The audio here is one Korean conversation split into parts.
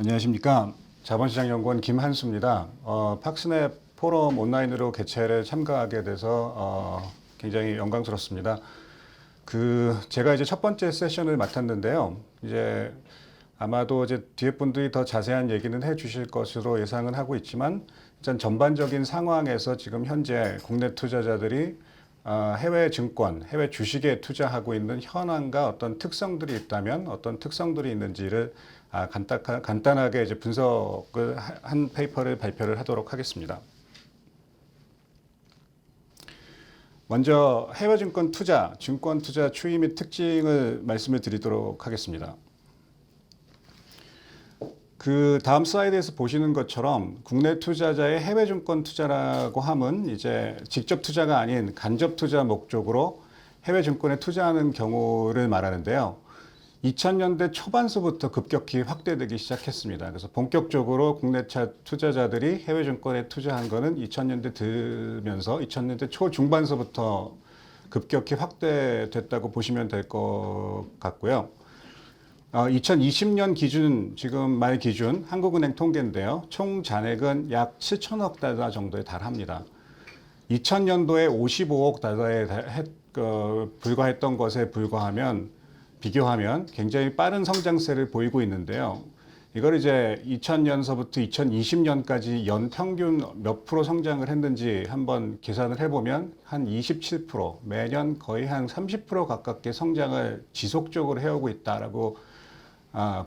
안녕하십니까. 자본시장연구원 김한수입니다. 팍스넷 포럼 온라인으로 개최를 참가하게 돼서 굉장히 영광스럽습니다. 제가 이제 첫 번째 세션을 맡았는데요. 이제 아마도 이제 뒤에 분들이 더 자세한 얘기는 해주실 것으로 예상은 하고 있지만, 일단 전반적인 상황에서 지금 현재 국내 투자자들이 해외 증권, 해외 주식에 투자하고 있는 현황과 어떤 특성들이 있다면 어떤 특성들이 있는지를 간단하게 이제 분석을 한 페이퍼를 발표를 하도록 하겠습니다. 먼저 해외 증권 투자, 증권 투자 추이 및 특징을 말씀을 드리도록 하겠습니다. 다음 슬라이드에서 보시는 것처럼 국내 투자자의 해외 증권 투자라고 함은 이제 직접 투자가 아닌 간접 투자 목적으로 해외 증권에 투자하는 경우를 말하는데요. 2000년대 초반서부터 급격히 확대되기 시작했습니다. 그래서 본격적으로 국내 투자자들이 해외 증권에 투자한 거는 2000년대 들면서 2000년대 초중반서부터 급격히 확대됐다고 보시면 될 것 같고요. 2020년 기준, 지금 말 기준 한국은행 통계인데요. 총 잔액은 약 7천억 달러 정도에 달합니다. 2000년도에 55억 달러에 불과했던 것에 비교하면 굉장히 빠른 성장세를 보이고 있는데요. 이걸 이제 2000년서부터 2020년까지 연 평균 몇 프로 성장을 했는지 한번 계산을 해보면 한 27%, 매년 거의 한 30% 가깝게 성장을 지속적으로 해오고 있다라고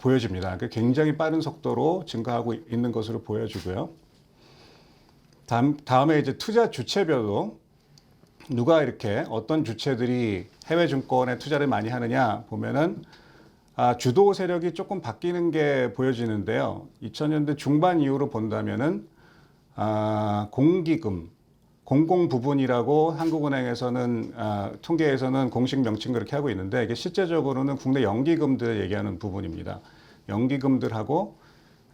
보여집니다. 굉장히 빠른 속도로 증가하고 있는 것으로 보여지고요. 다음에 이제 투자 주체별로 누가 이렇게 어떤 주체들이 해외 증권에 투자를 많이 하느냐 보면은 주도 세력이 조금 바뀌는 게 보여지는데요. 2000년대 중반 이후로 본다면은 공기금, 공공 부분이라고 한국은행에서는 통계에서는 공식 명칭 그렇게 하고 있는데, 이게 실제적으로는 국내 연기금들 얘기하는 부분입니다. 연기금들하고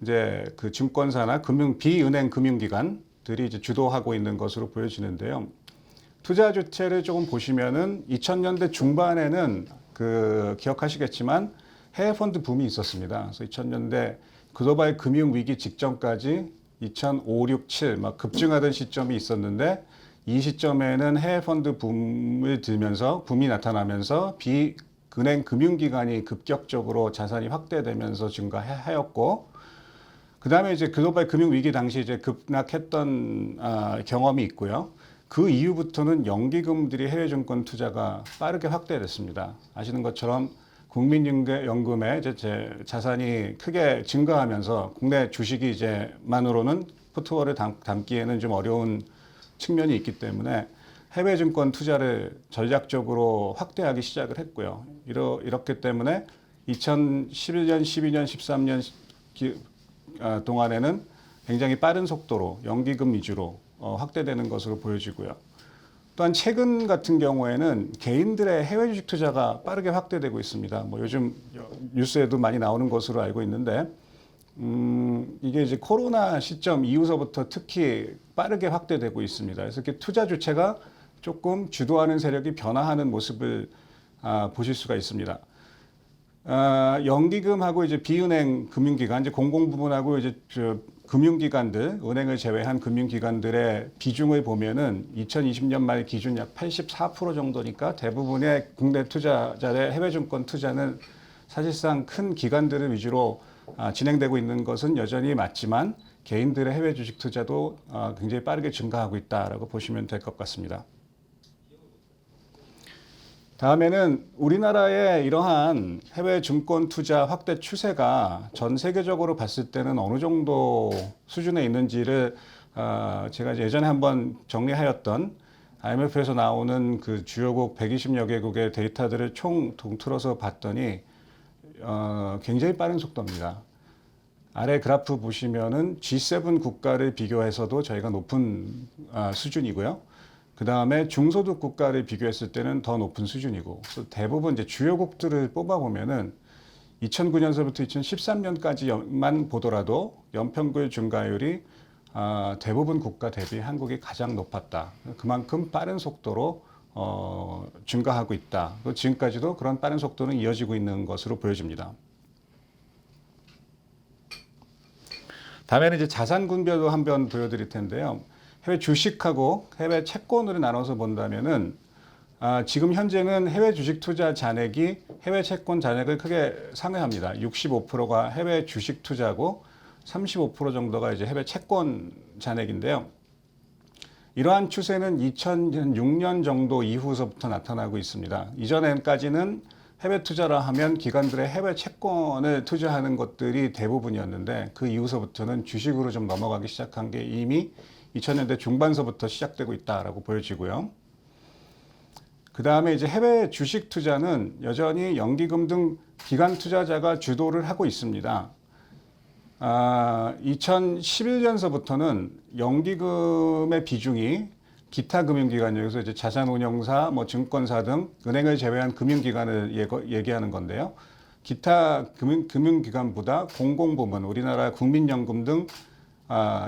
이제 그 증권사나 비은행 금융기관들이 이제 주도하고 있는 것으로 보여지는데요. 투자 주체를 조금 보시면은 2000년대 중반에는 기억하시겠지만 해외 펀드 붐이 있었습니다. 그래서 2000년대 글로벌 금융 위기 직전까지 2005, 6, 7 막 급증하던 시점이 있었는데, 이 시점에는 해외 펀드 붐이 나타나면서 비은행 금융기관이 급격적으로 자산이 확대되면서 증가하였고, 그 다음에 이제 글로벌 금융 위기 당시 이제 급락했던 경험이 있고요. 그 이후부터는 연기금들이 해외 증권 투자가 빠르게 확대됐습니다. 아시는 것처럼 국민연금의 이제 자산이 크게 증가하면서 국내 주식이 이제만으로는 포트fol리오를 담기에는 좀 어려운 측면이 있기 때문에 해외 증권 투자를 전략적으로 확대하기 시작을 했고요. 이렇기 때문에 2011년, 12년, 13년 동안에는 굉장히 빠른 속도로 연기금 위주로 확대되는 것으로 보여지고요. 또한 최근 같은 경우에는 개인들의 해외 주식 투자가 빠르게 확대되고 있습니다. 요즘 뉴스에도 많이 나오는 것으로 알고 있는데, 이게 이제 코로나 시점 이후서부터 특히 빠르게 확대되고 있습니다. 그래서 이렇게 투자 주체가 조금 주도하는 세력이 변화하는 모습을 보실 수가 있습니다. 연기금하고 이제 비은행 금융기관, 이제 공공 부문하고 이제 금융기관들, 은행을 제외한 금융기관들의 비중을 보면은 2020년 말 기준 약 84% 정도니까 대부분의 국내 투자자의 해외 증권 투자는 사실상 큰 기관들을 위주로 진행되고 있는 것은 여전히 맞지만, 개인들의 해외 주식 투자도 굉장히 빠르게 증가하고 있다라고 보시면 될 것 같습니다. 다음에는 우리나라의 이러한 해외 증권 투자 확대 추세가 전 세계적으로 봤을 때는 어느 정도 수준에 있는지를 제가 예전에 한번 정리하였던 IMF에서 나오는 그 주요국 120여 개국의 데이터들을 총 동틀어서 봤더니 굉장히 빠른 속도입니다. 아래 그래프 보시면은 G7 국가를 비교해서도 저희가 높은 수준이고요. 그 다음에 중소득 국가를 비교했을 때는 더 높은 수준이고, 그래서 대부분 이제 주요국들을 뽑아보면은 2009년서부터 2013년까지만 보더라도 연평균 증가율이 대부분 국가 대비 한국이 가장 높았다. 그만큼 빠른 속도로 증가하고 있다. 지금까지도 그런 빠른 속도는 이어지고 있는 것으로 보여집니다. 다음에는 이제 자산 군별로 한번 보여드릴 텐데요. 해외 주식하고 해외 채권으로 나눠서 본다면은 지금 현재는 해외 주식 투자 잔액이 해외 채권 잔액을 크게 상회합니다. 65%가 해외 주식 투자고 35% 정도가 이제 해외 채권 잔액인데요. 이러한 추세는 2006년 정도 이후서부터 나타나고 있습니다. 이전까지는 해외 투자라 하면 기관들의 해외 채권을 투자하는 것들이 대부분이었는데 그 이후서부터는 주식으로 좀 넘어가기 시작한 게 이미 2000년대 중반서부터 시작되고 있다라고 보여지고요. 그 다음에 이제 해외 주식 투자는 여전히 연기금 등 기관 투자자가 주도를 하고 있습니다. 2011년서부터는 연기금의 비중이 기타 금융기관, 여기서 이제 자산운용사, 뭐 증권사 등 은행을 제외한 금융기관을 얘기하는 건데요. 기타 금융기관보다 공공부문, 우리나라 국민연금 등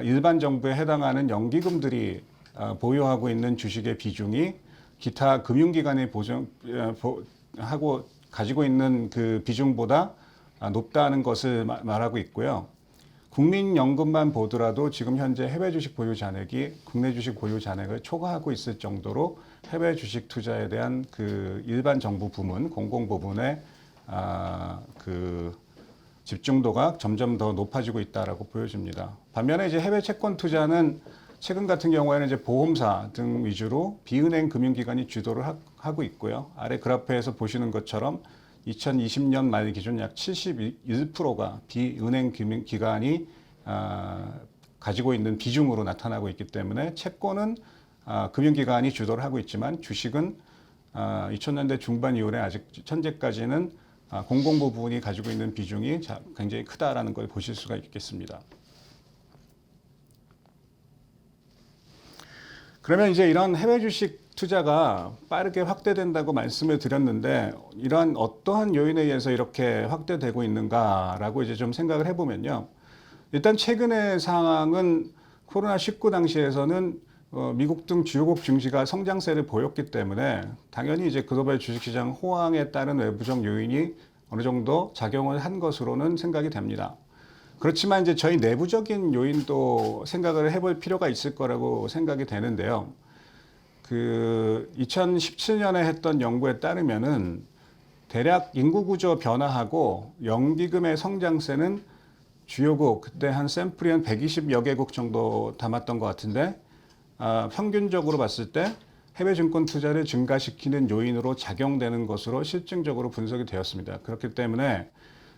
일반 정부에 해당하는 연기금들이 보유하고 있는 주식의 비중이 기타 금융기관이 가지고 있는 그 비중보다 높다는 것을 말하고 있고요. 국민연금만 보더라도 지금 현재 해외 주식 보유 잔액이 국내 주식 보유 잔액을 초과하고 있을 정도로 해외 주식 투자에 대한 그 일반 정부 부문, 공공 부문의 그 집중도가 점점 더 높아지고 있다라고 보여집니다. 반면에 이제 해외 채권 투자는 최근 같은 경우에는 이제 보험사 등 위주로 비은행 금융기관이 주도를 하고 있고요. 아래 그래프에서 보시는 것처럼 2020년 말 기준 약 71%가 비은행 금융기관이 가지고 있는 비중으로 나타나고 있기 때문에 채권은 금융기관이 주도를 하고 있지만 주식은 2000년대 중반 이후에 아직 현재까지는 공공 부분이 가지고 있는 비중이 굉장히 크다라는 걸 보실 수가 있겠습니다. 그러면 이제 이런 해외 주식 투자가 빠르게 확대된다고 말씀을 드렸는데 이러한 어떠한 요인에 의해서 이렇게 확대되고 있는가라고 이제 좀 생각을 해보면요. 일단 최근의 상황은 코로나19 당시에서는 미국 등 주요국 증시가 성장세를 보였기 때문에 당연히 이제 글로벌 주식시장 호황에 따른 외부적 요인이 어느 정도 작용을 한 것으로는 생각이 됩니다. 그렇지만 이제 저희 내부적인 요인도 생각을 해볼 필요가 있을 거라고 생각이 되는데요. 그 2017년에 했던 연구에 따르면은 대략 인구 구조 변화하고 연기금의 성장세는 주요국 그때 한 샘플이 한 120여 개국 정도 담았던 것 같은데 평균적으로 봤을 때 해외 증권 투자를 증가시키는 요인으로 작용되는 것으로 실증적으로 분석이 되었습니다. 그렇기 때문에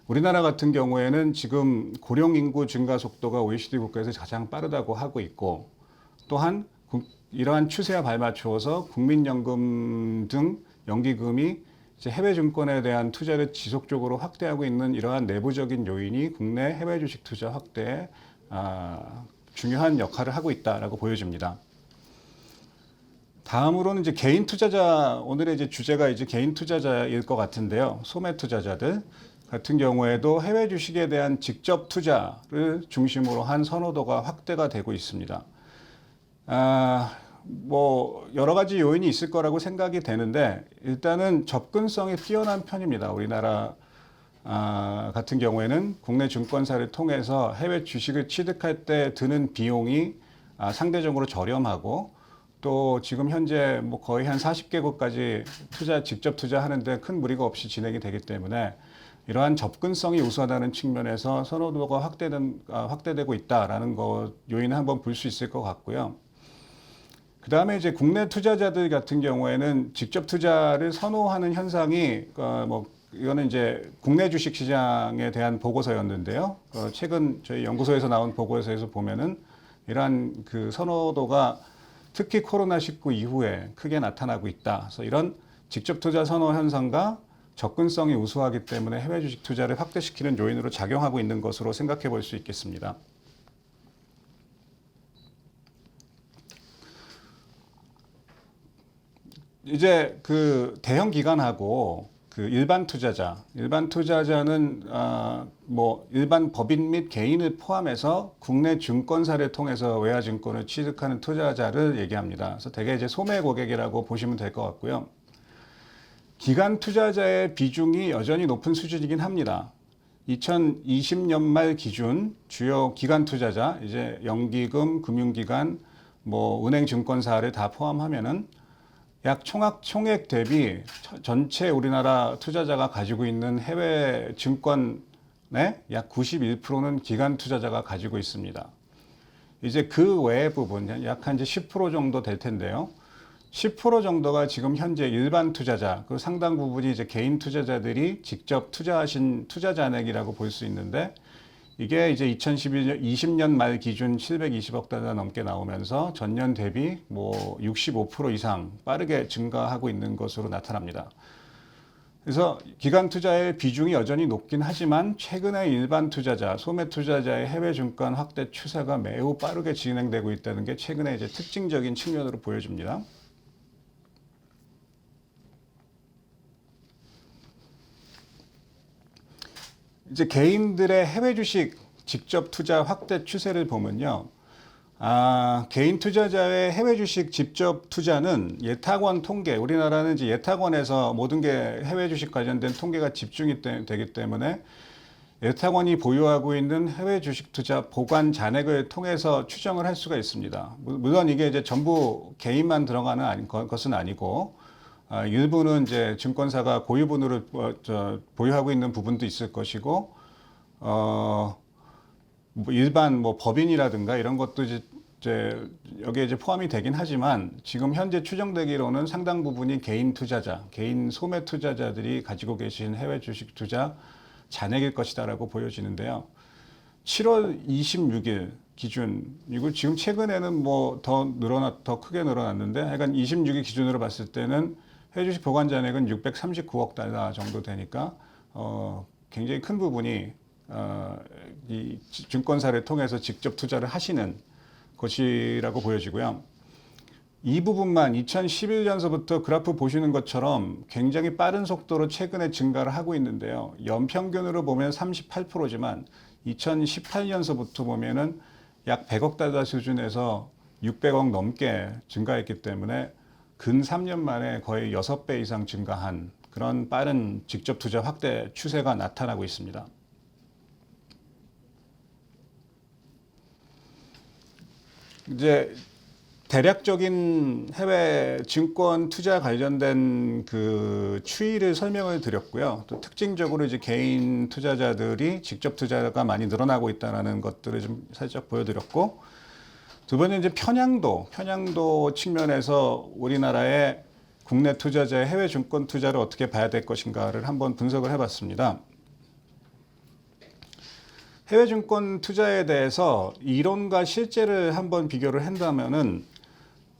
우리나라 같은 경우에는 지금 고령 인구 증가 속도가 OECD 국가에서 가장 빠르다고 하고 있고 또한 이러한 추세와 발맞추어서 국민연금 등 연기금이 이제 해외 증권에 대한 투자를 지속적으로 확대하고 있는 이러한 내부적인 요인이 국내 해외 주식 투자 확대에 중요한 역할을 하고 있다라고 보여집니다. 다음으로는 이제 개인 투자자, 오늘의 이제 주제가 이제 개인 투자자일 것 같은데요. 소매 투자자들 같은 경우에도 해외 주식에 대한 직접 투자를 중심으로 한 선호도가 확대가 되고 있습니다. 뭐 여러 가지 요인이 있을 거라고 생각이 되는데 일단은 접근성이 뛰어난 편입니다. 우리나라 같은 경우에는 국내 증권사를 통해서 해외 주식을 취득할 때 드는 비용이 상대적으로 저렴하고 또 지금 현재 뭐 거의 한 40개국까지 직접 투자하는데 큰 무리가 없이 진행이 되기 때문에 이러한 접근성이 우수하다는 측면에서 선호도가 확대되고 있다라는 요인을 한번 볼 수 있을 것 같고요. 그 다음에 이제 국내 투자자들 같은 경우에는 직접 투자를 선호하는 현상이 이거는 이제 국내 주식 시장에 대한 보고서였는데요. 최근 저희 연구소에서 나온 보고서에서 보면은 이러한 그 선호도가 특히 코로나19 이후에 크게 나타나고 있다. 그래서 이런 직접 투자 선호 현상과 접근성이 우수하기 때문에 해외 주식 투자를 확대시키는 요인으로 작용하고 있는 것으로 생각해 볼 수 있겠습니다. 이제 그 대형 기관하고 그 일반 투자자는 뭐 일반 법인 및 개인을 포함해서 국내 증권사를 통해서 외화 증권을 취득하는 투자자를 얘기합니다. 그래서 대개 이제 소매 고객이라고 보시면 될 것 같고요. 기관 투자자의 비중이 여전히 높은 수준이긴 합니다. 2020년 말 기준 주요 기관 투자자, 이제 연기금, 금융기관, 뭐 은행, 증권사를 다 포함하면은 약 총액 대비 전체 우리나라 투자자가 가지고 있는 해외 증권의 약 91%는 기관 투자자가 가지고 있습니다. 이제 그 외의 부분, 약 한 10% 정도 될 텐데요. 10% 정도가 지금 현재 일반 투자자, 그 상당 부분이 이제 개인 투자자들이 직접 투자하신 투자 잔액이라고 볼 수 있는데, 이게 이제 2011년, 20년 말 기준 720억 달러 넘게 나오면서 전년 대비 뭐 65% 이상 빠르게 증가하고 있는 것으로 나타납니다. 그래서 기관 투자의 비중이 여전히 높긴 하지만 최근에 일반 투자자, 소매 투자자의 해외 증권 확대 추세가 매우 빠르게 진행되고 있다는 게 최근에 이제 특징적인 측면으로 보여집니다. 이제 개인들의 해외 주식 직접 투자 확대 추세를 보면요. 개인 투자자의 해외 주식 직접 투자는 예탁원 통계, 우리나라는 이제 예탁원에서 모든 게 해외 주식 관련된 통계가 집중이 되기 때문에 예탁원이 보유하고 있는 해외 주식 투자 보관 잔액을 통해서 추정을 할 수가 있습니다. 물론 이게 이제 전부 개인만 들어가는 것은 아니고, 일부는 이제 증권사가 고유분으로 보유하고 있는 부분도 있을 것이고, 뭐 일반 뭐 법인이라든가 이런 것도 이제 여기에 이제 포함이 되긴 하지만, 지금 현재 추정되기로는 상당 부분이 개인 투자자, 개인 소매 투자자들이 가지고 계신 해외 주식 투자 잔액일 것이다라고 보여지는데요. 7월 26일 기준, 이거 지금 최근에는 뭐 더 크게 늘어났는데, 하여간 26일 기준으로 봤을 때는 해외 주식 보관 잔액은 639억 달러 정도 되니까 굉장히 큰 부분이 이 증권사를 통해서 직접 투자를 하시는 것이라고 보여지고요. 이 부분만 2011년서부터 그래프 보시는 것처럼 굉장히 빠른 속도로 최근에 증가를 하고 있는데요. 연평균으로 보면 38%지만 2018년서부터 보면은 약 100억 달러 수준에서 600억 넘게 증가했기 때문에 근 3년 만에 거의 6배 이상 증가한 그런 빠른 직접 투자 확대 추세가 나타나고 있습니다. 이제 대략적인 해외 증권 투자 관련된 그 추이를 설명을 드렸고요. 또 특징적으로 이제 개인 투자자들이 직접 투자가 많이 늘어나고 있다는 것들을 좀 살짝 보여드렸고, 두 번째 이제 편향도 측면에서 우리나라의 국내 투자자의 해외 증권 투자를 어떻게 봐야 될 것인가를 한번 분석을 해봤습니다. 해외 증권 투자에 대해서 이론과 실제를 한번 비교를 한다면은,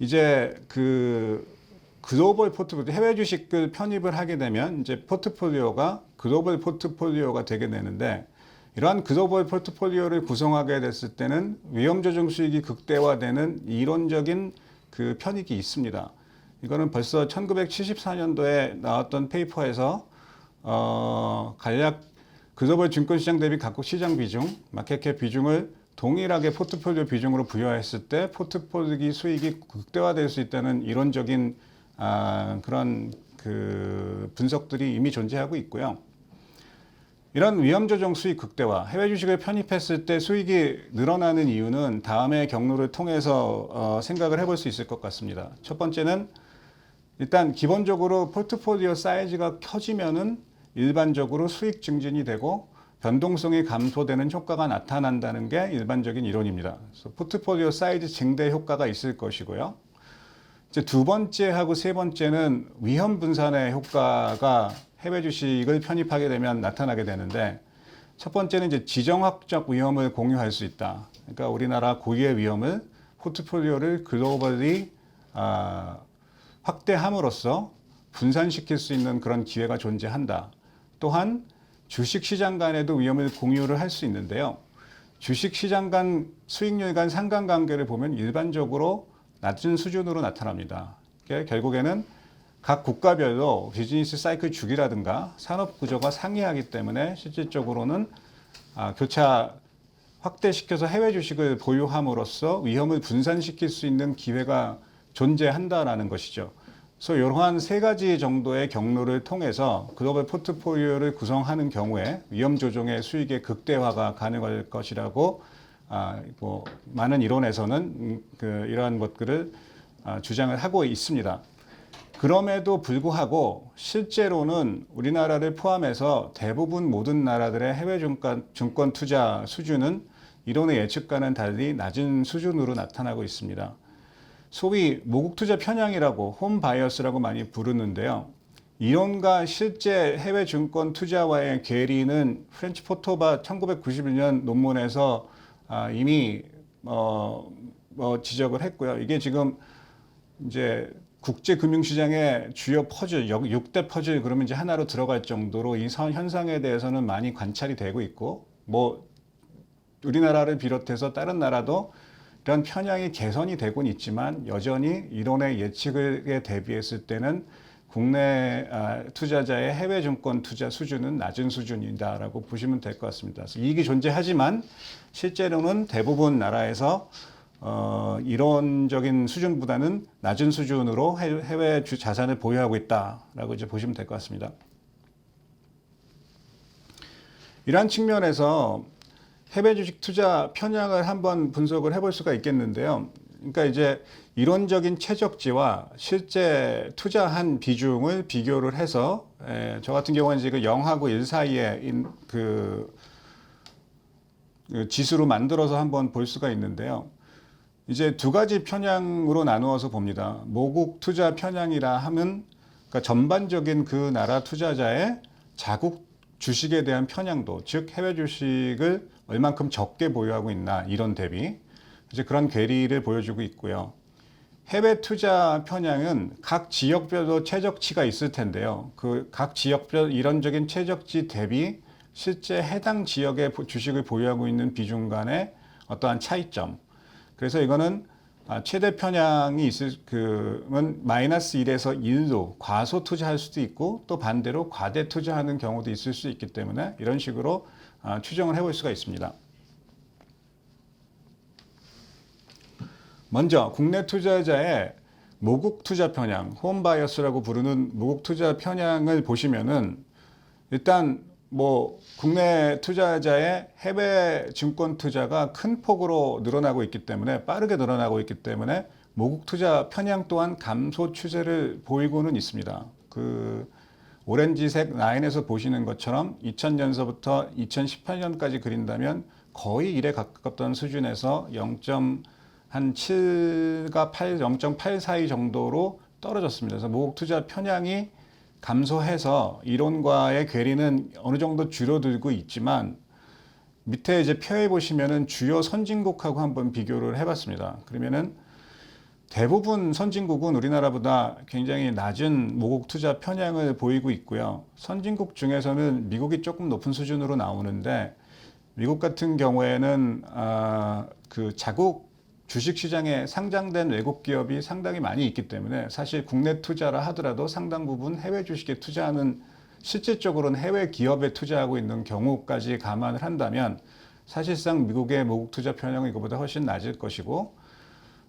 이제 그 글로벌 포트폴리오, 해외 주식을 편입을 하게 되면 이제 포트폴리오가 글로벌 포트폴리오가 되게 되는데, 이러한 글로벌 포트폴리오를 구성하게 됐을 때는 위험 조정 수익이 극대화되는 이론적인 그 편익이 있습니다. 이거는 벌써 1974년도에 나왔던 페이퍼에서 간략 글로벌 증권시장 대비 각국 시장 비중, 마켓캡 비중을 동일하게 포트폴리오 비중으로 부여했을 때 포트폴리오 수익이 극대화될 수 있다는 이론적인 그런 그 분석들이 이미 존재하고 있고요. 이런 위험 조정 수익 극대화, 해외 주식을 편입했을 때 수익이 늘어나는 이유는 다음의 경로를 통해서 생각을 해볼 수 있을 것 같습니다. 첫 번째는 일단 기본적으로 포트폴리오 사이즈가 커지면은 일반적으로 수익 증진이 되고 변동성이 감소되는 효과가 나타난다는 게 일반적인 이론입니다. 그래서 포트폴리오 사이즈 증대 효과가 있을 것이고요. 이제 두 번째하고 세 번째는 위험 분산의 효과가 해외 주식을 편입하게 되면 나타나게 되는데, 첫 번째는 이제 지정학적 위험을 공유할 수 있다. 그러니까 우리나라 고유의 위험을 포트폴리오를 글로벌리 확대함으로써 분산시킬 수 있는 그런 기회가 존재한다. 또한 주식시장 간에도 위험을 공유를 할 수 있는데요. 주식시장 간 수익률 간 상관관계를 보면 일반적으로 낮은 수준으로 나타납니다. 결국에는 각 국가별로 비즈니스 사이클 주기라든가 산업 구조가 상이하기 때문에 실질적으로는 교차 확대시켜서 해외 주식을 보유함으로써 위험을 분산시킬 수 있는 기회가 존재한다라는 것이죠. 그래서 이러한 세 가지 정도의 경로를 통해서 글로벌 포트폴리오를 구성하는 경우에 위험 조정의 수익의 극대화가 가능할 것이라고 뭐 많은 이론에서는 이러한 것들을 주장을 하고 있습니다. 그럼에도 불구하고 실제로는 우리나라를 포함해서 대부분 모든 나라들의 해외 증권 투자 수준은 이론의 예측과는 달리 낮은 수준으로 나타나고 있습니다. 소위 모국 투자 편향이라고 홈 바이어스라고 많이 부르는데요. 이론과 실제 해외 증권 투자와의 괴리는 프렌치 포토바 1991년 논문에서 이미 지적을 했고요. 이게 지금 이제 국제 금융시장의 주요 퍼즐, 6대 퍼즐 그러면 이제 하나로 들어갈 정도로 이 현상에 대해서는 많이 관찰이 되고 있고, 뭐 우리나라를 비롯해서 다른 나라도 이런 편향이 개선이 되곤 있지만 여전히 이론의 예측에 대비했을 때는 국내 투자자의 해외 증권 투자 수준은 낮은 수준이다라고 보시면 될 것 같습니다. 그래서 이익이 존재하지만 실제로는 대부분 나라에서 이론적인 수준보다는 낮은 수준으로 해외 자산을 보유하고 있다라고 이제 보시면 될 것 같습니다. 이러한 측면에서 해외 주식 투자 편향을 한번 분석을 해볼 수가 있겠는데요. 그러니까 이제 이론적인 최적지와 실제 투자한 비중을 비교를 해서 저 같은 경우는 지금 0하고 1 사이에 그 지수로 만들어서 한번 볼 수가 있는데요. 이제 두 가지 편향으로 나누어서 봅니다. 모국 투자 편향이라 하면 그러니까 전반적인 그 나라 투자자의 자국 주식에 대한 편향도, 즉 해외 주식을 얼만큼 적게 보유하고 있나 이런 대비 이제 그런 괴리를 보여주고 있고요. 해외 투자 편향은 각 지역별로 최적치가 있을 텐데요. 그 각 지역별 이론적인 최적치 대비 실제 해당 지역의 주식을 보유하고 있는 비중 간의 어떠한 차이점. 그래서 이거는 최대 편향이 있을 그면 마이너스 1에서 1로 과소 투자할 수도 있고 또 반대로 과대 투자하는 경우도 있을 수 있기 때문에 이런 식으로 추정을 해볼 수가 있습니다. 먼저 국내 투자자의 모국 투자 편향, 홈 바이어스라고 부르는 모국 투자 편향을 보시면은 일단 뭐 국내 투자자의 해외 증권 투자가 큰 폭으로 늘어나고 있기 때문에 빠르게 늘어나고 있기 때문에 모국 투자 편향 또한 감소 추세를 보이고는 있습니다. 그 오렌지색 라인에서 보시는 것처럼 2000년서부터 2018년까지 그린다면 거의 1에 가깝던 수준에서 0.7과 8, 0.8 사이 정도로 떨어졌습니다. 그래서 모국 투자 편향이 감소해서 이론과의 괴리는 어느 정도 줄어들고 있지만 밑에 이제 표에 보시면은 주요 선진국하고 한번 비교를 해봤습니다. 그러면은 대부분 선진국은 우리나라보다 굉장히 낮은 모국 투자 편향을 보이고 있고요. 선진국 중에서는 미국이 조금 높은 수준으로 나오는데 미국 같은 경우에는 그 자국 주식시장에 상장된 외국 기업이 상당히 많이 있기 때문에 사실 국내 투자라 하더라도 상당 부분 해외 주식에 투자하는 실질적으로는 해외 기업에 투자하고 있는 경우까지 감안을 한다면 사실상 미국의 모국 투자 편향은 이거보다 훨씬 낮을 것이고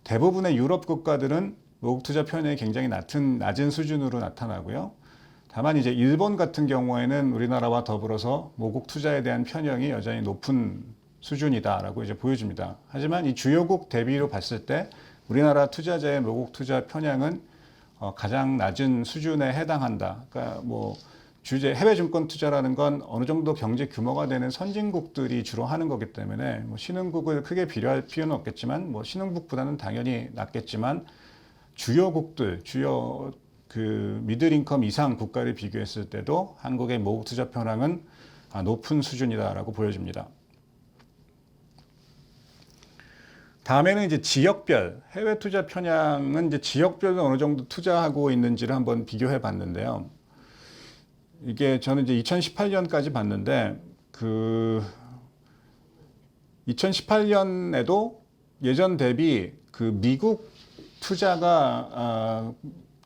대부분의 유럽 국가들은 모국 투자 편향이 굉장히 낮은 수준으로 나타나고요. 다만 이제 일본 같은 경우에는 우리나라와 더불어서 모국 투자에 대한 편향이 여전히 높은 수준이다라고 이제 보여줍니다. 하지만 이 주요국 대비로 봤을 때 우리나라 투자자의 모국 투자 편향은 가장 낮은 수준에 해당한다. 그러니까 뭐 해외 증권 투자라는 건 어느 정도 경제 규모가 되는 선진국들이 주로 하는 거기 때문에 뭐 신흥국을 크게 비교할 필요는 없겠지만 뭐 신흥국보다는 당연히 낫겠지만 주요국들, 주요 그 미들 인컴 이상 국가를 비교했을 때도 한국의 모국 투자 편향은 높은 수준이다라고 보여집니다. 다음에는 이제 지역별 해외 투자 편향은 이제 지역별로 어느 정도 투자하고 있는지를 한번 비교해 봤는데요. 이게 저는 이제 2018년까지 봤는데 그 2018년에도 예전 대비 그 미국 투자가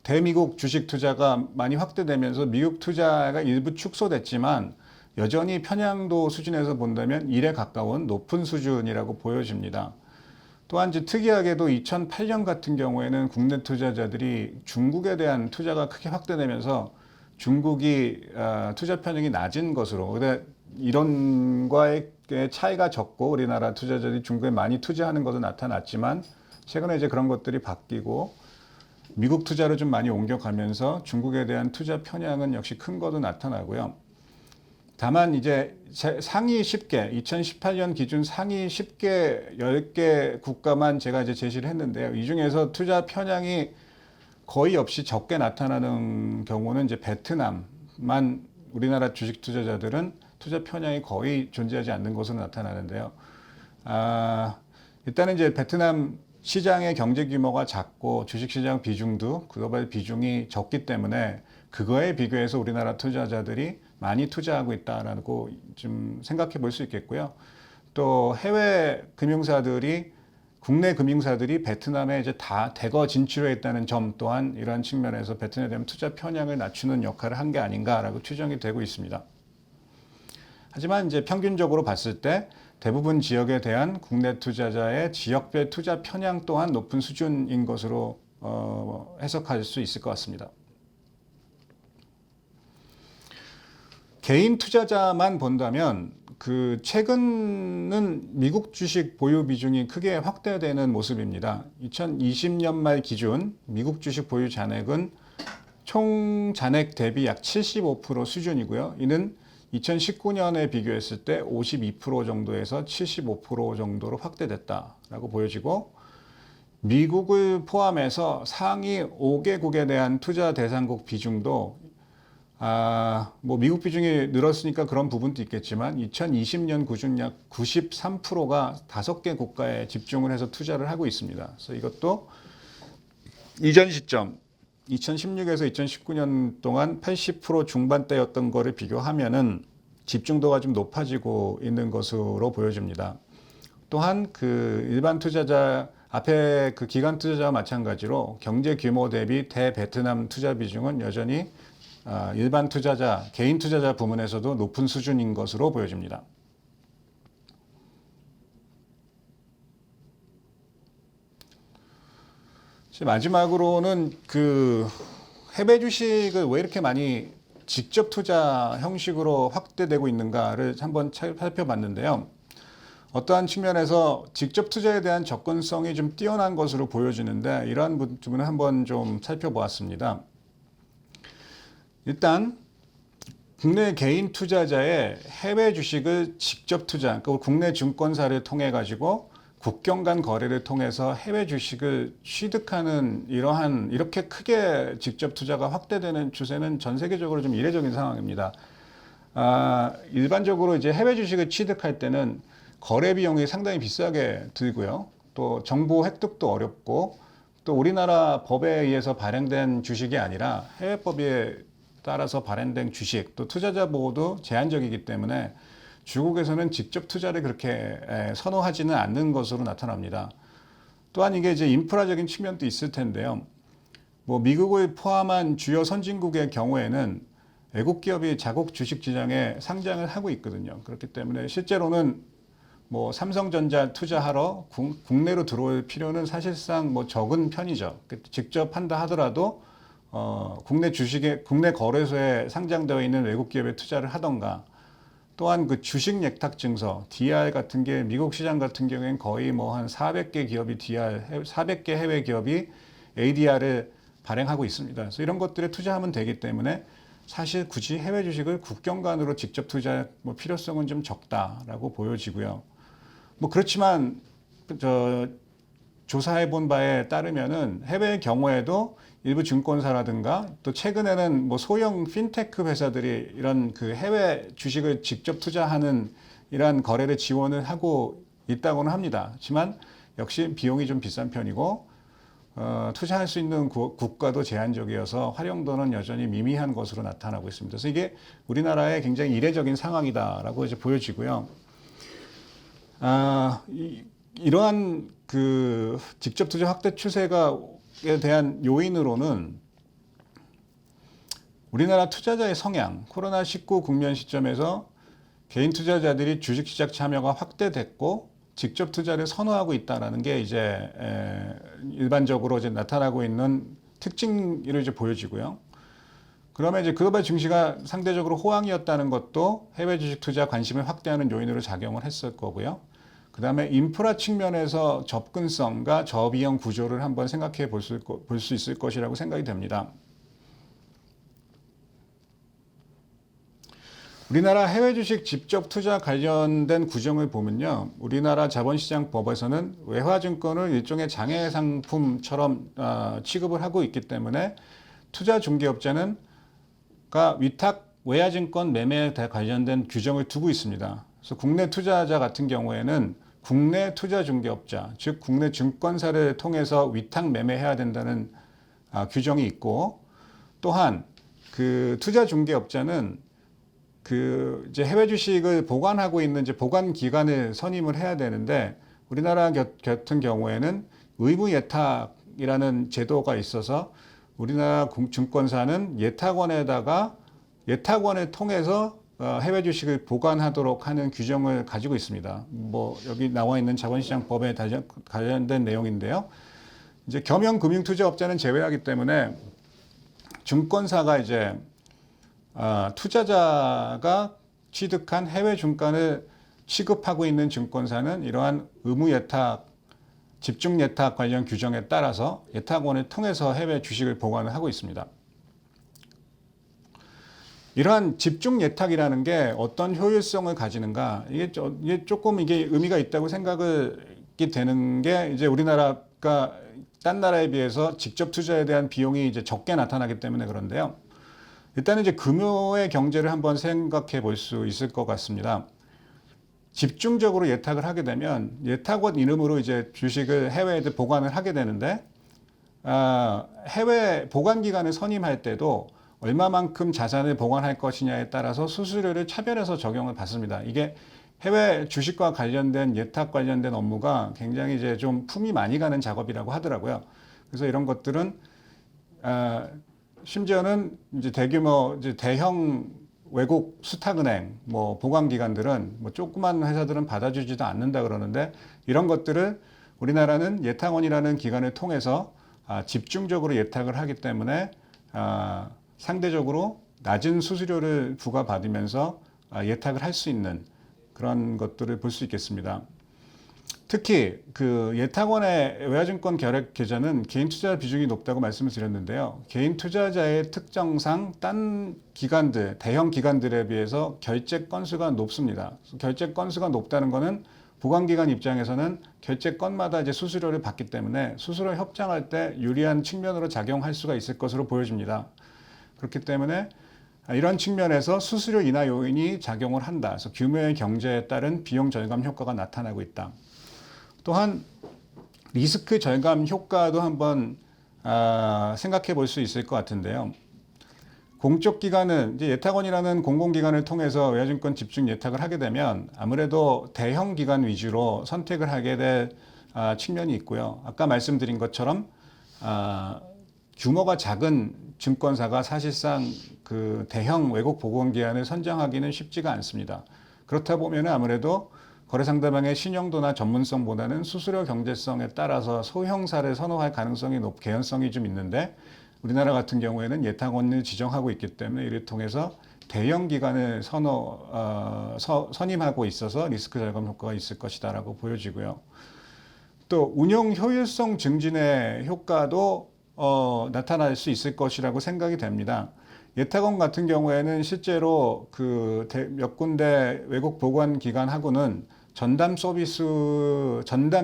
대미국 주식 투자가 많이 확대되면서 미국 투자가 일부 축소됐지만 여전히 편향도 수준에서 본다면 1에 가까운 높은 수준이라고 보여집니다. 또한 이제 특이하게도 2008년 같은 경우에는 국내 투자자들이 중국에 대한 투자가 크게 확대되면서 중국이 투자 편익이 낮은 것으로, 근데 이런 과의 차이가 적고 우리나라 투자자들이 중국에 많이 투자하는 것도 나타났지만 최근에 이제 그런 것들이 바뀌고 미국 투자를 좀 많이 옮겨가면서 중국에 대한 투자 편향은 역시 큰 것도 나타나고요. 다만 이제 상위 10개, 2018년 기준 상위 10개, 10개 국가만 제가 이제 제시를 했는데요. 이 중에서 투자 편향이 거의 없이 적게 나타나는 경우는 이제 베트남만 우리나라 주식 투자자들은 투자 편향이 거의 존재하지 않는 것으로 나타나는데요. 일단은 이제 베트남 시장의 경제 규모가 작고 주식시장 비중도 글로벌 비중이 적기 때문에 그거에 비교해서 우리나라 투자자들이 많이 투자하고 있다라고 좀 생각해 볼 수 있겠고요. 또 해외 금융사들이 국내 금융사들이 베트남에 이제 다 대거 진출해 있다는 점 또한 이런 측면에서 베트남에 대한 투자 편향을 낮추는 역할을 한 게 아닌가라고 추정이 되고 있습니다. 하지만 이제 평균적으로 봤을 때 대부분 지역에 대한 국내 투자자의 지역별 투자 편향 또한 높은 수준인 것으로 해석할 수 있을 것 같습니다. 개인 투자자만 본다면 그 최근은 미국 주식 보유 비중이 크게 확대되는 모습입니다. 2020년 말 기준 미국 주식 보유 잔액은 총 잔액 대비 약 75% 수준이고요. 이는 2019년에 비교했을 때 52% 정도에서 75% 정도로 확대됐다라고 보여지고 미국을 포함해서 상위 5개국에 대한 투자 대상국 비중도 뭐 미국 비중이 늘었으니까 그런 부분도 있겠지만 2020년 기준 약 93%가 5개 국가에 집중을 해서 투자를 하고 있습니다. 그래서 이것도 이전 시점 2016에서 2019년 동안 80% 중반대였던 거를 비교하면은 집중도가 좀 높아지고 있는 것으로 보여집니다. 또한 그 일반 투자자 앞에 그 기관 투자자와 마찬가지로 경제 규모 대비 대베트남 투자 비중은 여전히 일반 투자자, 개인 투자자 부문에서도 높은 수준인 것으로 보여집니다. 마지막으로는 그 해외 주식을 왜 이렇게 많이 직접 투자 형식으로 확대되고 있는가를 한번 살펴봤는데요. 어떠한 측면에서 직접 투자에 대한 접근성이 좀 뛰어난 것으로 보여지는데 이러한 부분을 한번 좀 살펴보았습니다. 일단 국내 개인 투자자의 해외 주식을 직접 투자, 그러니까 국내 증권사를 통해 가지고 국경 간 거래를 통해서 해외 주식을 취득하는 이렇게 크게 직접 투자가 확대되는 추세는 전 세계적으로 좀 이례적인 상황입니다. 일반적으로 이제 해외 주식을 취득할 때는 거래 비용이 상당히 비싸게 들고요. 또 정보 획득도 어렵고 또 우리나라 법에 의해서 발행된 주식이 아니라 해외법에 따라서 발행된 주식, 또 투자자 보호도 제한적이기 때문에 중국에서는 직접 투자를 그렇게 선호하지는 않는 것으로 나타납니다. 또한 이게 이제 인프라적인 측면도 있을 텐데요. 뭐 미국을 포함한 주요 선진국의 경우에는 외국 기업이 자국 주식 시장에 상장을 하고 있거든요. 그렇기 때문에 실제로는 뭐 삼성전자 투자하러 국내로 들어올 필요는 사실상 뭐 적은 편이죠. 직접 한다 하더라도 국내 거래소에 상장되어 있는 외국 기업에 투자를 하던가 또한 그 주식 예탁 증서 DR 같은 게 미국 시장 같은 경우에는 거의 뭐 한 400개 기업이 400개 해외 기업이 ADR을 발행하고 있습니다. 그래서 이런 것들에 투자하면 되기 때문에 사실 굳이 해외 주식을 국경 간으로 직접 투자할 필요성은 좀 적다라고 보여지고요. 뭐 그렇지만 조사해 본 바에 따르면은 해외의 경우에도 일부 증권사라든가 또 최근에는 뭐 소형 핀테크 회사들이 이런 그 해외 주식을 직접 투자하는 이러한 거래를 지원을 하고 있다고는 합니다. 하지만 역시 비용이 좀 비싼 편이고 투자할 수 있는 국가도 제한적이어서 활용도는 여전히 미미한 것으로 나타나고 있습니다. 그래서 이게 우리나라의 굉장히 이례적인 상황이다라고 이제 보여지고요. 이러한 그 직접 투자 확대 추세에 대한 요인으로는 우리나라 투자자의 성향, 코로나19 국면 시점에서 개인 투자자들이 주식 시장 참여가 확대됐고 직접 투자를 선호하고 있다라는 게 이제 일반적으로 이제 나타나고 있는 특징으로 이제 보여지고요. 그러면 이제 글로벌 증시가 상대적으로 호황이었다는 것도 해외 주식 투자 관심을 확대하는 요인으로 작용을 했을 거고요. 그 다음에 인프라 측면에서 접근성과 저비용 구조를 한번 생각해 볼 수 있을 것이라고 생각이 됩니다. 우리나라 해외 주식 직접 투자 관련된 규정을 보면요. 우리나라 자본시장법에서는 외화증권을 일종의 장외 상품처럼 취급을 하고 있기 때문에 투자 중개업자는 위탁 외화증권 매매에 관련된 규정을 두고 있습니다. 그래서 국내 투자자 같은 경우에는 국내 투자 중개업자, 즉 국내 증권사를 통해서 위탁 매매해야 된다는 규정이 있고, 또한 그 투자 중개업자는 그 이제 해외 주식을 보관하고 있는 이제 보관 기관을 선임을 해야 되는데, 우리나라 같은 경우에는 의무 예탁이라는 제도가 있어서 우리나라 증권사는 예탁원을 통해서 해외 주식을 보관하도록 하는 규정을 가지고 있습니다. 뭐 여기 나와 있는 자본시장법에 관련된 내용인데요. 이제 겸용금융투자업자는 제외하기 때문에 증권사가 이제 투자자가 취득한 해외 증권을 취급하고 있는 증권사는 이러한 의무 예탁, 집중 예탁 관련 규정에 따라서 예탁원을 통해서 해외 주식을 보관을 하고 있습니다. 이러한 집중 예탁이라는 게 어떤 효율성을 가지는가, 이게 조금 이게 의미가 있다고 생각이 되는 게, 이제 우리나라가 딴 나라에 비해서 직접 투자에 대한 비용이 이제 적게 나타나기 때문에 그런데요. 일단은 이제 금요의 경제를 한번 생각해 볼 수 있을 것 같습니다. 집중적으로 예탁을 하게 되면 예탁원 이름으로 이제 주식을 해외에 보관을 하게 되는데, 해외 보관기관을 선임할 때도 얼마만큼 자산을 보관할 것이냐에 따라서 수수료를 차별해서 적용을 받습니다. 이게 해외 주식과 관련된 예탁 관련된 업무가 굉장히 이제 좀 품이 많이 가는 작업이라고 하더라고요. 그래서 이런 것들은 심지어는 이제 대규모 이제 대형 외국 수탁은행, 뭐 보관기관들은 뭐 조그만 회사들은 받아주지도 않는다 그러는데, 이런 것들을 우리나라는 예탁원이라는 기관을 통해서 집중적으로 예탁을 하기 때문에 상대적으로 낮은 수수료를 부과받으면서 예탁을 할 수 있는 그런 것들을 볼 수 있겠습니다. 특히 그 예탁원의 외화증권 결액 계좌는 개인 투자 비중이 높다고 말씀을 드렸는데요. 개인 투자자의 특성상 딴 기관들, 대형 기관들에 비해서 결제 건수가 높습니다. 결제 건수가 높다는 것은 보관기관 입장에서는 결제 건마다 이제 수수료를 받기 때문에 수수료 협상할 때 유리한 측면으로 작용할 수가 있을 것으로 보여집니다. 그렇기 때문에 이런 측면에서 수수료 인하 요인이 작용을 한다. 그래서 규모의 경제에 따른 비용 절감 효과가 나타나고 있다. 또한 리스크 절감 효과도 한번 생각해 볼 수 있을 것 같은데요. 공적 기관은 이제 예탁원이라는 공공기관을 통해서 외화증권 집중 예탁을 하게 되면 아무래도 대형 기관 위주로 선택을 하게 될 측면이 있고요. 아까 말씀드린 것처럼 규모가 작은 증권사가 사실상 그 대형 외국 보건기관을 선정하기는 쉽지가 않습니다. 그렇다 보면 아무래도 거래상대방의 신용도나 전문성보다는 수수료 경제성에 따라서 소형사를 선호할 가능성이 개연성이 좀 있는데, 우리나라 같은 경우에는 예탁원을 지정하고 있기 때문에 이를 통해서 대형 기관을 선임하고 있어서 리스크 절감 효과가 있을 것이다라고 보여지고요. 또 운용 효율성 증진의 효과도 나타날 수 있을 것이라고 생각이 됩니다. 예탁원 같은 경우에는 실제로 그 몇 군데 외국 보관 기관하고는 전담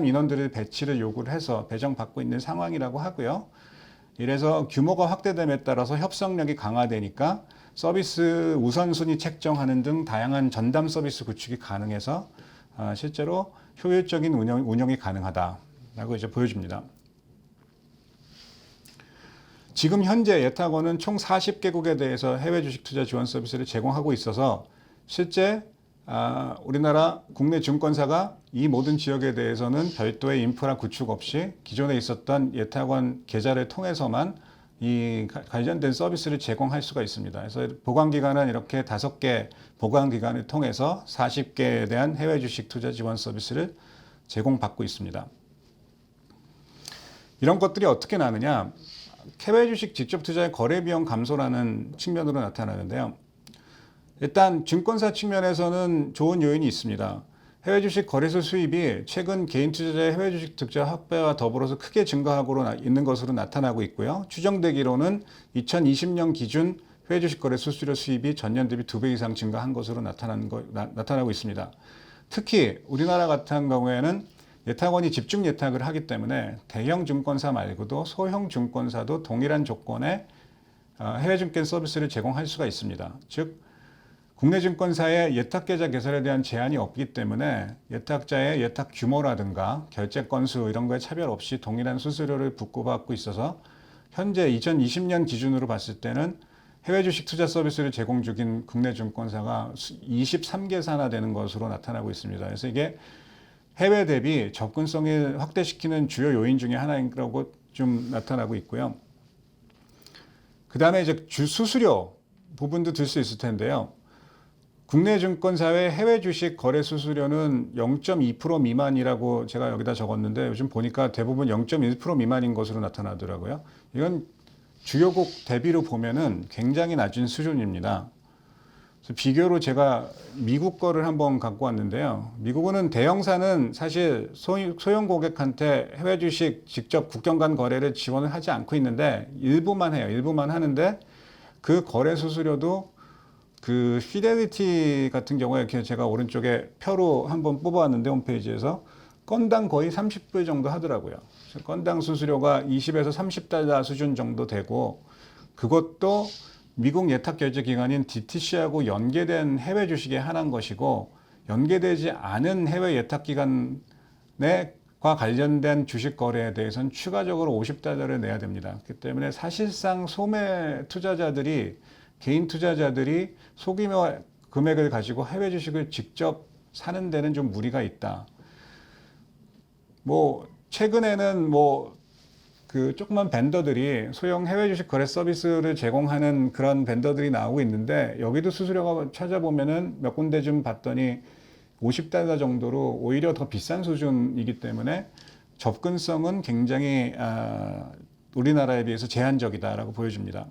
인원들의 배치를 요구를 해서 배정받고 있는 상황이라고 하고요. 이래서 규모가 확대됨에 따라서 협상력이 강화되니까 서비스 우선순위 책정하는 등 다양한 전담 서비스 구축이 가능해서 실제로 효율적인 운영이 가능하다라고 이제 보여집니다. 지금 현재 예탁원은 총 40개국에 대해서 해외 주식 투자 지원 서비스를 제공하고 있어서 실제 우리나라 국내 증권사가 이 모든 지역에 대해서는 별도의 인프라 구축 없이 기존에 있었던 예탁원 계좌를 통해서만 이 관련된 서비스를 제공할 수가 있습니다. 그래서 보관기관은 이렇게 5개 보관기관을 통해서 40개에 대한 해외 주식 투자 지원 서비스를 제공받고 있습니다. 이런 것들이 어떻게 나느냐? 해외 주식 직접 투자의 거래 비용 감소라는 측면으로 나타나는데요. 일단 증권사 측면에서는 좋은 요인이 있습니다. 해외 주식 거래소 수입이 최근 개인 투자자의 해외 주식 투자 확대와 더불어서 크게 증가하고 있는 것으로 나타나고 있고요. 추정되기로는 2020년 기준 해외 주식 거래 수수료 수입이 전년 대비 2배 이상 증가한 것으로 나타나고 있습니다. 특히 우리나라 같은 경우에는 예탁원이 집중 예탁을 하기 때문에 대형 증권사 말고도 소형 증권사도 동일한 조건의 해외 증권 서비스를 제공할 수가 있습니다. 즉 국내 증권사의 예탁 계좌 개설에 대한 제한이 없기 때문에 예탁자의 예탁 규모라든가 결제 건수 이런 거에 차별 없이 동일한 수수료를 부과받고 있어서 현재 2020년 기준으로 봤을 때는 해외 주식 투자 서비스를 제공 중인 국내 증권사가 23개사나 되는 것으로 나타나고 있습니다. 그래서 이게 해외 대비 접근성을 확대시키는 주요 요인 중에 하나라고 좀 나타나고 있고요. 그 다음에 이제 수수료 부분도 들 수 있을 텐데요. 국내 증권사의 해외 주식 거래 수수료는 0.2% 미만이라고 제가 여기다 적었는데 요즘 보니까 대부분 0.1% 미만인 것으로 나타나더라고요. 이건 주요국 대비로 보면은 굉장히 낮은 수준입니다. 그래서 비교로 제가 미국 거를 한번 갖고 왔는데요. 미국은 대형사는 사실 소형 고객한테 해외 주식 직접 국경 간 거래를 지원을 하지 않고 있는데 일부만 해요. 일부만 하는데 그 거래 수수료도 그 피델리티 같은 경우에 이렇게 제가 오른쪽에 표로 한번 뽑아왔는데 홈페이지에서 건당 거의 30불 정도 하더라고요. 건당 수수료가 20에서 30달러 수준 정도 되고 그것도 미국 예탁 결제 기관인 DTC하고 연계된 해외 주식에 한한 것이고 연계되지 않은 해외 예탁 기관과 관련된 주식 거래에 대해서는 추가적으로 50달러를 내야 됩니다. 그렇기 때문에 사실상 소매 투자자들이 개인 투자자들이 소규모 금액을 가지고 해외 주식을 직접 사는 데는 좀 무리가 있다. 뭐 최근에는 그 조그만 벤더들이 소형 해외 주식 거래 서비스를 제공하는 그런 벤더들이 나오고 있는데 여기도 수수료가 찾아보면은 몇 군데 좀 봤더니 50달러 정도로 오히려 더 비싼 수준이기 때문에 접근성은 굉장히 우리나라에 비해서 제한적이다라고 보여집니다.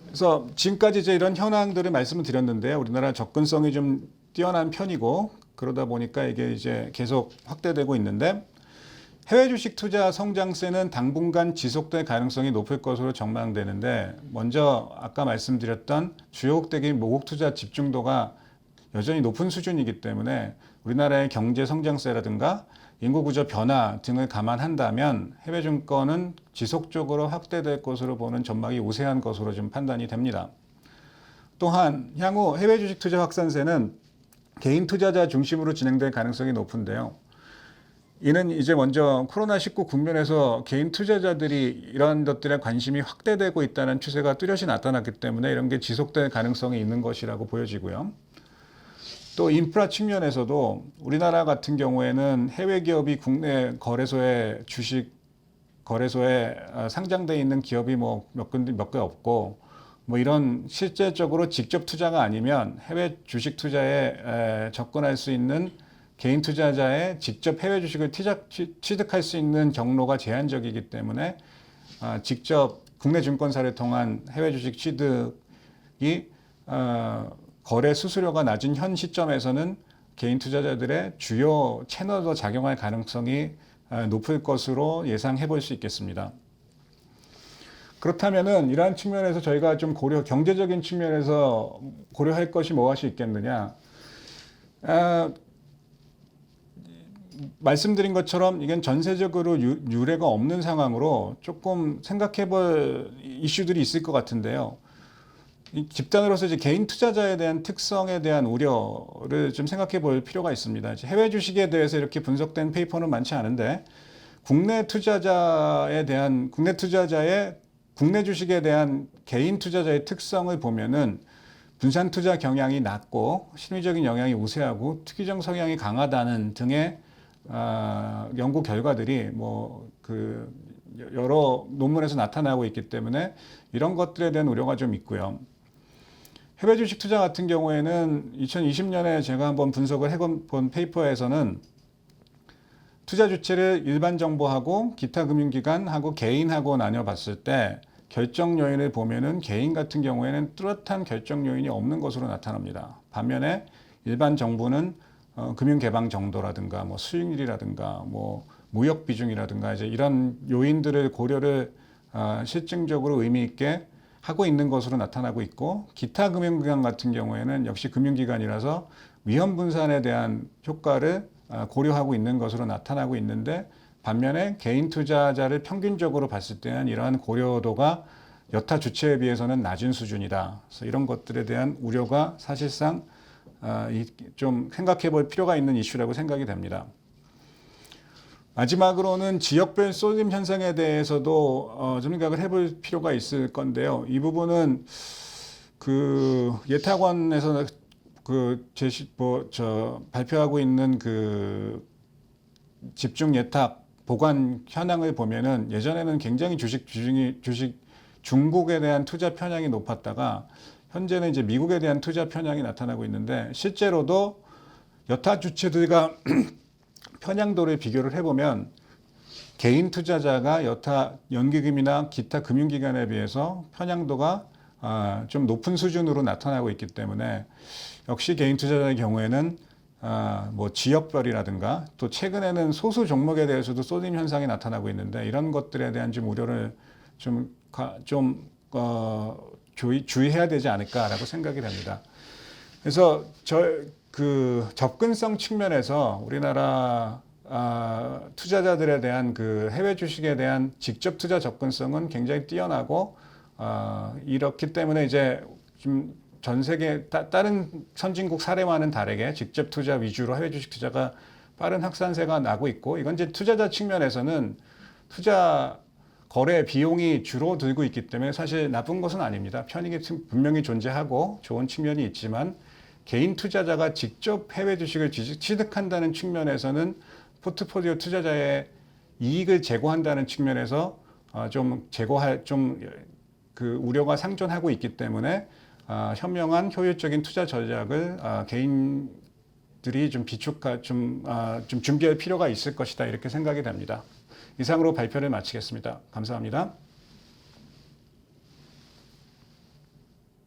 그래서 지금까지 이제 이런 현황들을 말씀을 드렸는데요. 우리나라 접근성이 좀 뛰어난 편이고 그러다 보니까 이게 이제 계속 확대되고 있는데 해외 주식 투자 성장세는 당분간 지속될 가능성이 높을 것으로 전망되는데 먼저 아까 말씀드렸던 주요 국대기업 모국 투자 집중도가 여전히 높은 수준이기 때문에 우리나라의 경제 성장세라든가 인구 구조 변화 등을 감안한다면 해외 증권은 지속적으로 확대될 것으로 보는 전망이 우세한 것으로 좀 판단이 됩니다. 또한 향후 해외 주식 투자 확산세는 개인 투자자 중심으로 진행될 가능성이 높은데요. 이는 이제 먼저 코로나19 국면에서 개인 투자자들이 이러한 것들에 관심이 확대되고 있다는 추세가 뚜렷이 나타났기 때문에 이런 게 지속될 가능성이 있는 것이라고 보여지고요. 또 인프라 측면에서도 우리나라 같은 경우에는 해외 기업이 국내 거래소에 주식 거래소에 상장돼 있는 기업이 몇 개 없고 이런 실제적으로 직접 투자가 아니면 해외 주식 투자에 접근할 수 있는 개인 투자자의 직접 해외 주식을 취득할 수 있는 경로가 제한적이기 때문에 직접 국내 증권사를 통한 해외 주식 취득이 거래 수수료가 낮은 현 시점에서는 개인 투자자들의 주요 채널로 작용할 가능성이 높을 것으로 예상해 볼 수 있겠습니다. 그렇다면은 이러한 측면에서 저희가 좀 경제적인 측면에서 고려할 것이 무엇이 있겠느냐? 말씀드린 것처럼 이건 전세적으로 유례가 없는 상황으로 조금 생각해 볼 이슈들이 있을 것 같은데요. 집단으로서 이제 개인 투자자에 대한 특성에 대한 우려를 좀 생각해 볼 필요가 있습니다. 해외 주식에 대해서 이렇게 분석된 페이퍼는 많지 않은데 국내 투자자의 국내 주식에 대한 개인 투자자의 특성을 보면은 분산 투자 경향이 낮고 심리적인 영향이 우세하고 투기적 성향이 강하다는 등의 연구 결과들이 여러 논문에서 나타나고 있기 때문에 이런 것들에 대한 우려가 좀 있고요. 해외 주식 투자 같은 경우에는 2020년에 제가 한번 분석을 해본 페이퍼에서는 투자 주체를 일반 정보하고 기타 금융기관하고 개인하고 나뉘어봤을 때 결정 요인을 보면은 개인 같은 경우에는 뚜렷한 결정 요인이 없는 것으로 나타납니다. 반면에 일반 정부는 금융 개방 정도라든가 뭐 수익률이라든가 뭐 무역 비중이라든가 이제 이런 요인들을 고려를 실증적으로 의미 있게 하고 있는 것으로 나타나고 있고, 기타 금융기관 같은 경우에는 역시 금융기관이라서 위험 분산에 대한 효과를 고려하고 있는 것으로 나타나고 있는데, 반면에 개인 투자자를 평균적으로 봤을 때는 이러한 고려도가 여타 주체에 비해서는 낮은 수준이다. 그래서 이런 것들에 대한 우려가 사실상 좀 생각해 볼 필요가 있는 이슈라고 생각이 됩니다. 마지막으로는 지역별 쏠림 현상에 대해서도 좀 생각을 해볼 필요가 있을 건데요. 이 부분은 그 예탁원에서 발표하고 있는 그 집중 예탁 보관 현황을 보면은 예전에는 굉장히 주식 중국에 대한 투자 편향이 높았다가 현재는 이제 미국에 대한 투자 편향이 나타나고 있는데, 실제로도 여타 주체들과 편향도를 비교를 해보면 개인 투자자가 여타 연기금이나 기타 금융기관에 비해서 편향도가 좀 높은 수준으로 나타나고 있기 때문에, 역시 개인 투자자의 경우에는 뭐 지역별이라든가 또 최근에는 소수 종목에 대해서도 쏠림 현상이 나타나고 있는데, 이런 것들에 대한 좀 우려를 주의해야 되지 않을까라고 생각이 됩니다. 그래서 접근성 측면에서 우리나라 투자자들에 대한 그 해외 주식에 대한 직접 투자 접근성은 굉장히 뛰어나고, 이렇기 때문에 이제 좀 전 세계 다른 선진국 사례와는 다르게 직접 투자 위주로 해외 주식 투자가 빠른 확산세가 나고 있고, 이건 이제 투자자 측면에서는 투자 거래 비용이 줄어들고 있기 때문에 사실 나쁜 것은 아닙니다. 편익이 분명히 존재하고 좋은 측면이 있지만, 개인 투자자가 직접 해외 주식을 취득한다는 측면에서는 포트폴리오 투자자의 이익을 제고한다는 측면에서 그 우려가 상존하고 있기 때문에 현명한 효율적인 투자 전략을 개인들이 좀 준비할 필요가 있을 것이다, 이렇게 생각이 됩니다. 이상으로 발표를 마치겠습니다. 감사합니다.